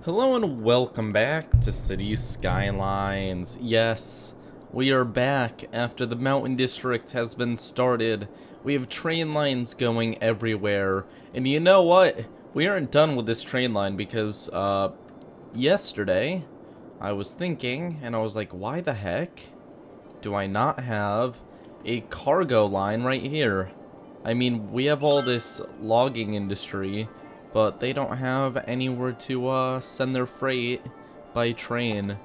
Hello and welcome back to City Skylines. Yes, we are back after the mountain district has been started. We have train lines going everywhere. And you know what? We aren't done with this train line because, yesterday, I was thinking, and I was like, why the heck do I not have a cargo line right here? I mean, we have all this logging industry, but they don't have anywhere to send their freight by train.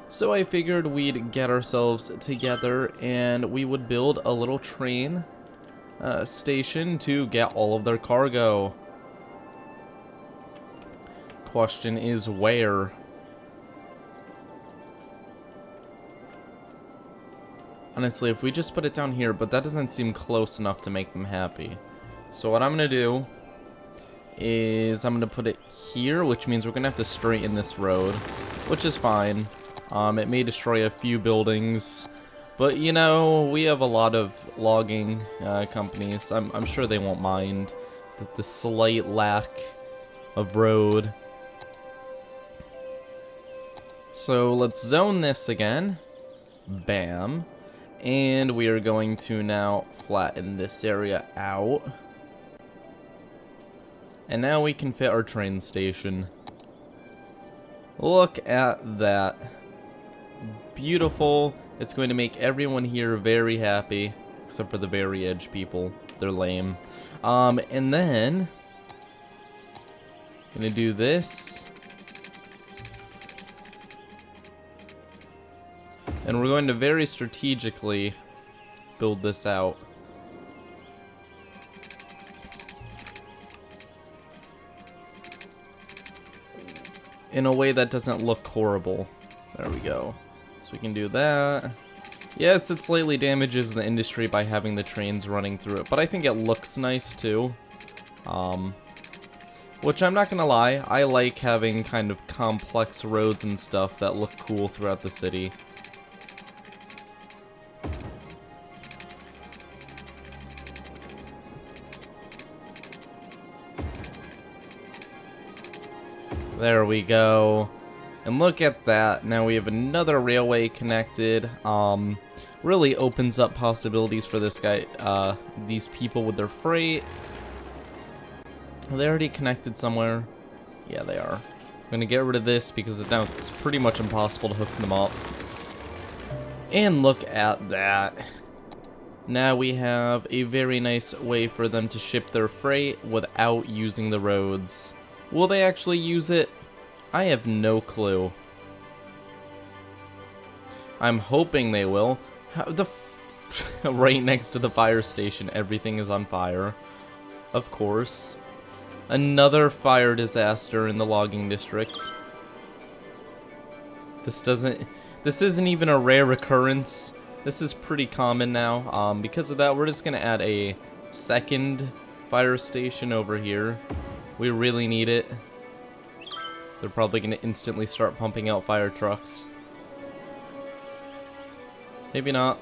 So I figured we'd get ourselves together and we would build a little train station to get all of their cargo. Question is where? Honestly, if we just put it down here, but that doesn't seem close enough to make them happy. So what I'm gonna do is I'm gonna put it here, which means we're gonna have to straighten this road, which is fine. It may destroy a few buildings, but you know, we have a lot of logging companies. I'm sure they won't mind the slight lack of road. So let's zone this again. Bam. And we are going to now flatten this area out. And now we can fit our train station. Look at that. Beautiful. It's going to make everyone here very happy. Except for the very edge people. They're lame. And then gonna do this. And we're going to very strategically build this out. In a way that doesn't look horrible. There we go. So we can do that. Yes, it slightly damages the industry by having the trains running through it, but I think it looks nice too. Which I'm not gonna lie, I like having kind of complex roads and stuff that look cool throughout the city. There we go. And look at that. Now we have another railway connected. Really opens up possibilities for this guy, these people with their freight. Are they already connected somewhere? Yeah, they are. I'm gonna get rid of this because now it's pretty much impossible to hook them up. And look at that. Now we have a very nice way for them to ship their freight without using the roads. Will they actually use it? I have no clue. I'm hoping they will. Right next to the fire station, everything is on fire. Of course. Another fire disaster in the logging district. This isn't even a rare occurrence. This is pretty common now. Because of that, we're just gonna add a second fire station over here. We really need it. They're probably going to instantly start pumping out fire trucks. Maybe not.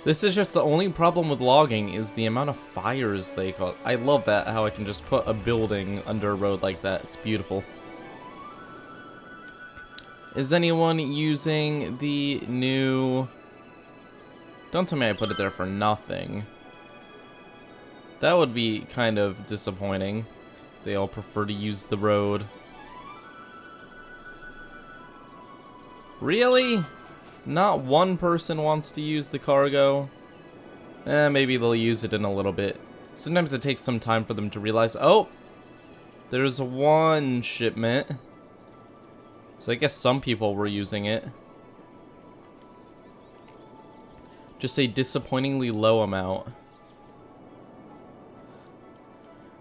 This is just the only problem with logging is the amount of fires they cause. I love that, how I can just put a building under a road like that. It's beautiful. Is anyone using the new... Don't tell me I put it there for nothing. That would be kind of disappointing. They all prefer to use the road. Really? Not one person wants to use the cargo? Maybe they'll use it in a little bit. Sometimes it takes some time for them to realize, oh! There's one shipment. So I guess some people were using it. Just a disappointingly low amount.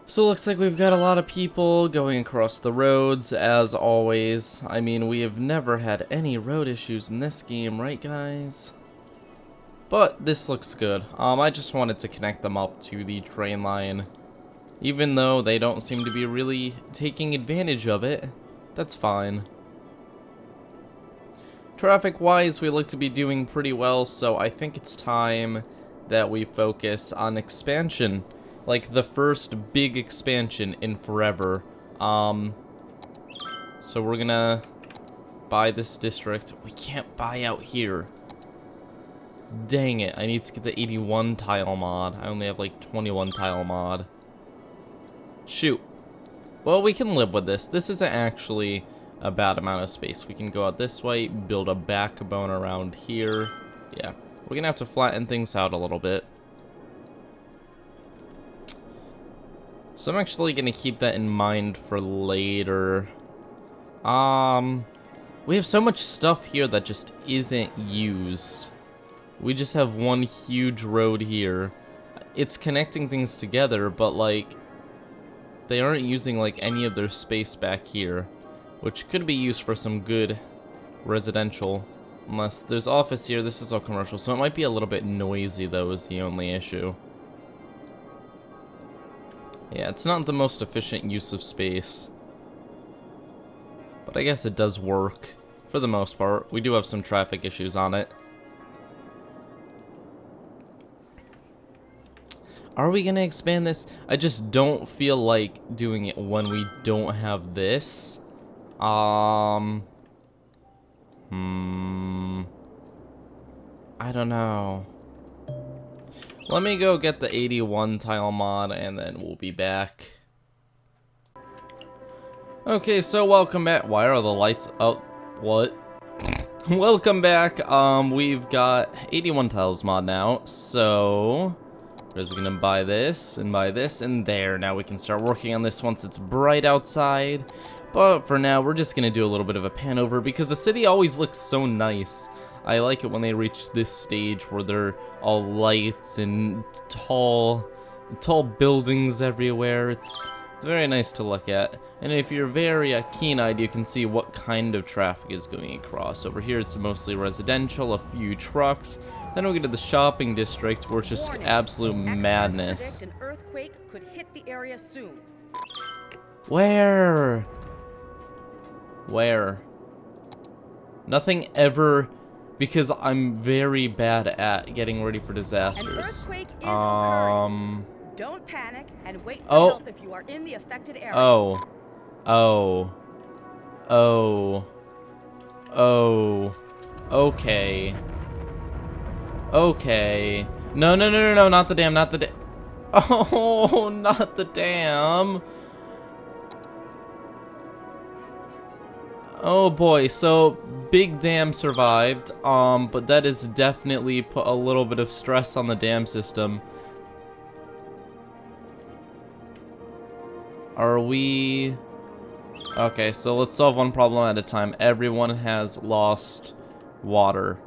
So it looks like we've got a lot of people going across the roads, as always. I mean, we have never had any road issues in this game, right guys? But this looks good. I just wanted to connect them up to the train line. Even though they don't seem to be really taking advantage of it, that's fine. Traffic-wise, we look to be doing pretty well, so I think it's time that we focus on expansion. Like the first big expansion in forever. So we're gonna buy this district. We can't buy out here. Dang it, I need to get the 81 tile mod. I only have like 21 tile mod. Shoot. Well, we can live with this. This isn't actually a bad amount of space. We can go out this way, build a backbone around here. Yeah, we're gonna have to flatten things out a little bit. So I'm actually gonna keep that in mind for later. We have so much stuff here that just isn't used. We just have one huge road here. It's connecting things together, but like they aren't using like any of their space back here, which could be used for some good residential. Unless there's office here, this is all commercial, so it might be a little bit noisy though is the only issue. Yeah, it's not the most efficient use of space. But I guess it does work for the most part. We do have some traffic issues on it. Are we gonna expand this? I just don't feel like doing it when we don't have this. I don't know. Let me go get the 81 tile mod and then we'll be back. Okay, so welcome back. Why are the lights up? What? Welcome back. We've got 81 tiles mod now, so we're just gonna buy this, and there. Now we can start working on this once it's bright outside. But for now, we're just gonna do a little bit of a pan over because the city always looks so nice. I like it when they reach this stage where they're all lights and tall buildings everywhere. It's very nice to look at. And if you're very keen-eyed, you can see what kind of traffic is going across. Over here, it's mostly residential, a few trucks. Then we get to the shopping district, where it's just absolute madness. Predict an earthquake could hit the area soon. Where? Nothing ever, because I'm very bad at getting ready for disasters. An earthquake is occurring. Don't panic and wait for help if you are in the affected area. Okay. Okay. No, not the dam, not the dam. Oh, not the dam. Oh boy, so big dam survived, but that has definitely put a little bit of stress on the dam system. Are we... Okay, so let's solve one problem at a time. Everyone has lost water.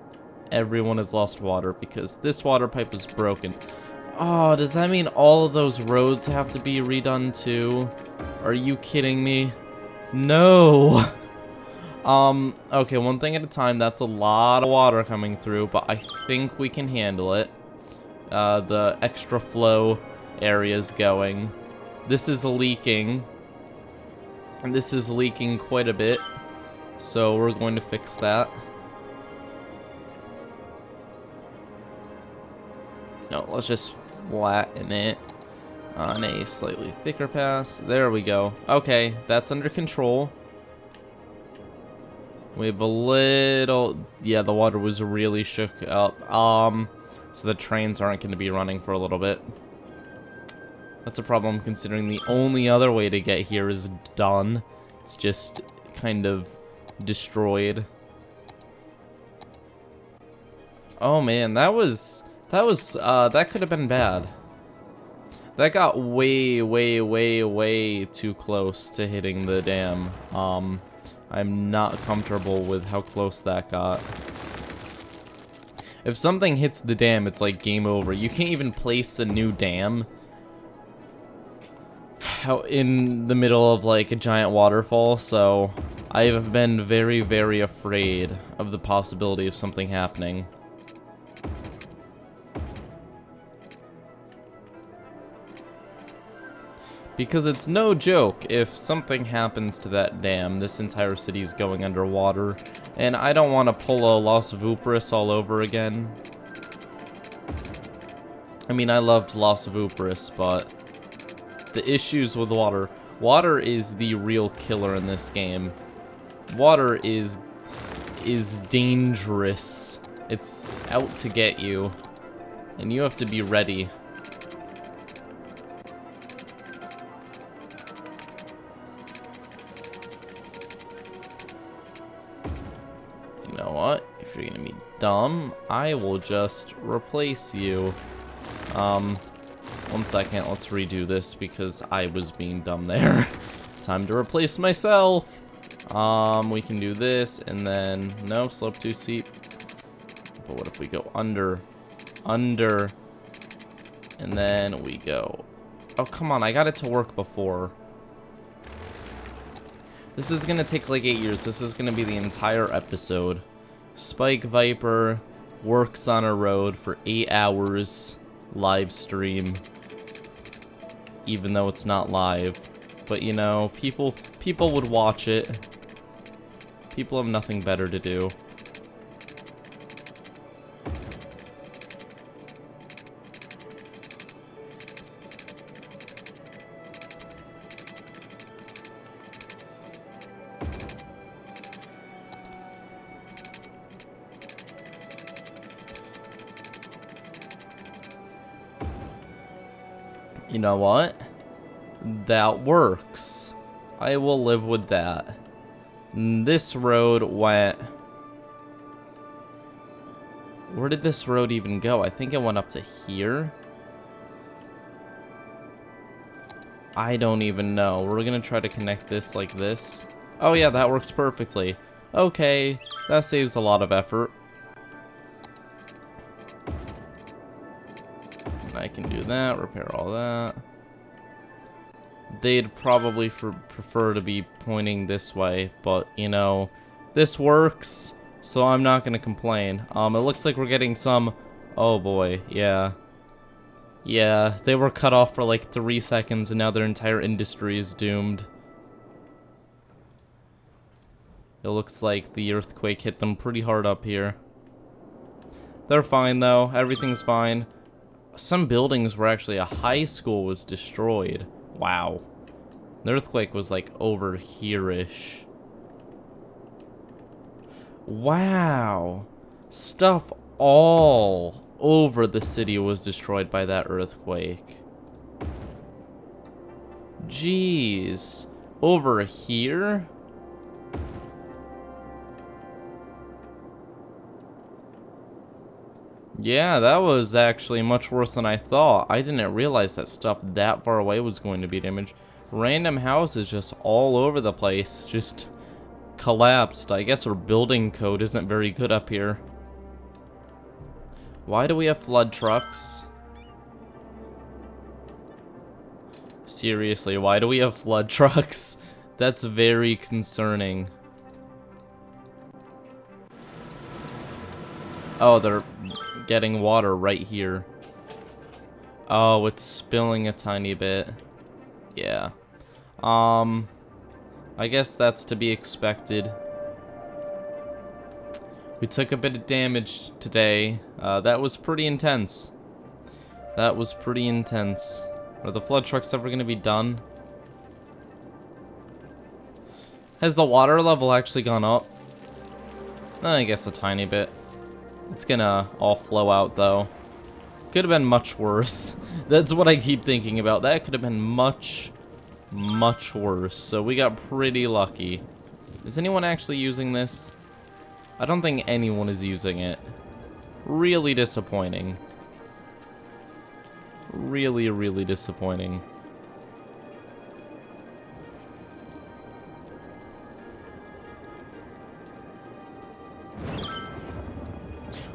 Everyone has lost water because this water pipe is broken. Oh, does that mean all of those roads have to be redone too? Are you kidding me? No! Okay, one thing at a time. That's a lot of water coming through, but I think we can handle it. The extra flow area is going. This is leaking. And this is leaking quite a bit. So we're going to fix that. No, let's just flatten it on a slightly thicker pass. There we go. Okay, that's under control. We have a little... Yeah, the water was really shook up. So the trains aren't going to be running for a little bit. That's a problem considering the only other way to get here is done. It's just kind of destroyed. Oh man, that could have been bad. That got way too close to hitting the dam. I'm not comfortable with how close that got. If something hits the dam, it's like game over. You can't even place a new dam out in the middle of like a giant waterfall, so I have been very afraid of the possibility of something happening. Because it's no joke, if something happens to that dam, this entire city's going underwater. And I don't want to pull a Lost Vooperis all over again. I mean, I loved Lost Vooperis, but the issues with water. Water is the real killer in this game. Water is dangerous. It's out to get you. And you have to be ready. You know what? If you're gonna be dumb, I will just replace you. 1 second, let's redo this because I was being dumb there. Time to replace myself. We can do this, and then, no, slope too steep. But what if we go under, and then we go, oh, come on, I got it to work before. This is gonna take like 8 years. This is gonna be the entire episode. Spike Viper works on a road for 8 hours, live stream, even though it's not live. But you know, people would watch it. People have nothing better to do. You know what? That works. I will live with that. This road went... Where did this road even go? I think it went up to here. I don't even know. We're gonna try to connect this like this. Oh yeah, that works perfectly. Okay, that saves a lot of effort. I can do that, repair all that. They'd probably prefer to be pointing this way, but, you know, this works, so I'm not gonna complain. It looks like we're getting some... Oh boy, yeah. Yeah, they were cut off for like 3 seconds, and now their entire industry is doomed. It looks like the earthquake hit them pretty hard up here. They're fine, though. Everything's fine. Some buildings where actually a high school was destroyed. Wow. The earthquake was like over here-ish. Wow. Stuff all over the city was destroyed by that earthquake. Jeez. Over here? Yeah, that was actually much worse than I thought. I didn't realize that stuff that far away was going to be damaged. Random houses just all over the place, just collapsed. I guess our building code isn't very good up here. Why do we have flood trucks? Seriously, why do we have flood trucks? That's very concerning. Oh, they're getting water right here. Oh, it's spilling a tiny bit. Yeah. I guess that's to be expected. We took a bit of damage today. That was pretty intense. That was pretty intense. Are the flood trucks ever gonna be done? Has the water level actually gone up? I guess a tiny bit. It's gonna all flow out, though. Could have been much worse. That's what I keep thinking about. That could have been much, much worse. So we got pretty lucky. Is anyone actually using this? I don't think anyone is using it. Really disappointing. Really, really disappointing.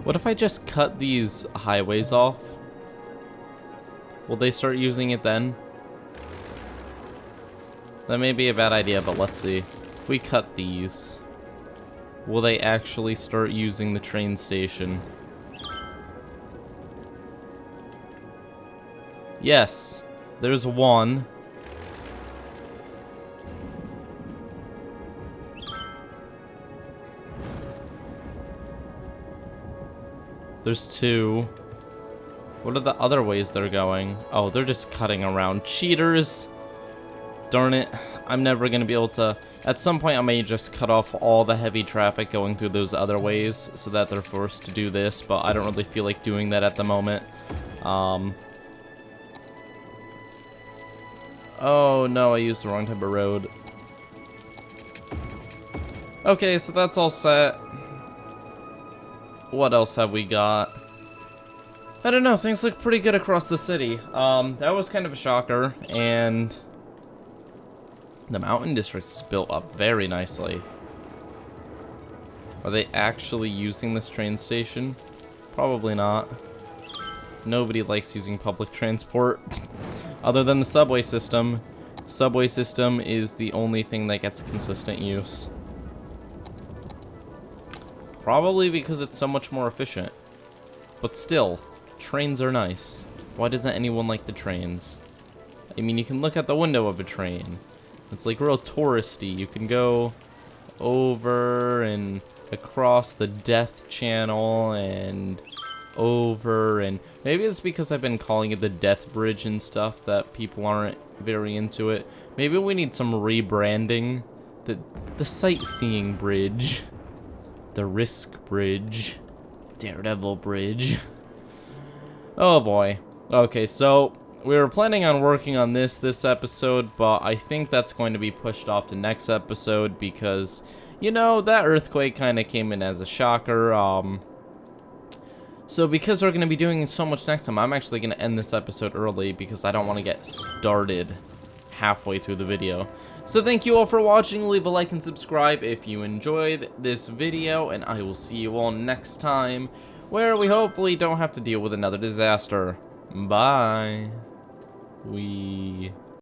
What if I just cut these highways off? Will they start using it then? That may be a bad idea, but let's see. If we cut these, will they actually start using the train station? Yes, there's one. There's two. What are the other ways they're going? Oh, they're just cutting around. Cheaters! Darn it. I'm never going to be able to... At some point, I may just cut off all the heavy traffic going through those other ways so that they're forced to do this, but I don't really feel like doing that at the moment. Oh, no, I used the wrong type of road. Okay, so that's all set. What else have we got? I don't know, things look pretty good across the city. That was kind of a shocker, and the mountain district is built up very nicely. Are they actually using this train station? Probably not. Nobody likes using public transport, other than the subway system. Subway system is the only thing that gets consistent use. Probably because it's so much more efficient. But still, trains are nice. Why doesn't anyone like the trains? I mean, you can look out the window of a train. It's like real touristy. You can go over and across the Death Channel and over, and maybe it's because I've been calling it the Death Bridge and stuff that people aren't very into it. Maybe we need some rebranding. The sightseeing bridge. The Risk Bridge. Daredevil Bridge. Oh boy. Okay, so we were planning on working on this episode, but I think that's going to be pushed off to next episode because, you know, that earthquake kind of came in as a shocker. So because we're going to be doing so much next time, I'm actually going to end this episode early because I don't want to get started halfway through the video. So thank you all for watching. Leave a like and subscribe if you enjoyed this video, and I will see you all next time, where we hopefully don't have to deal with another disaster. Bye.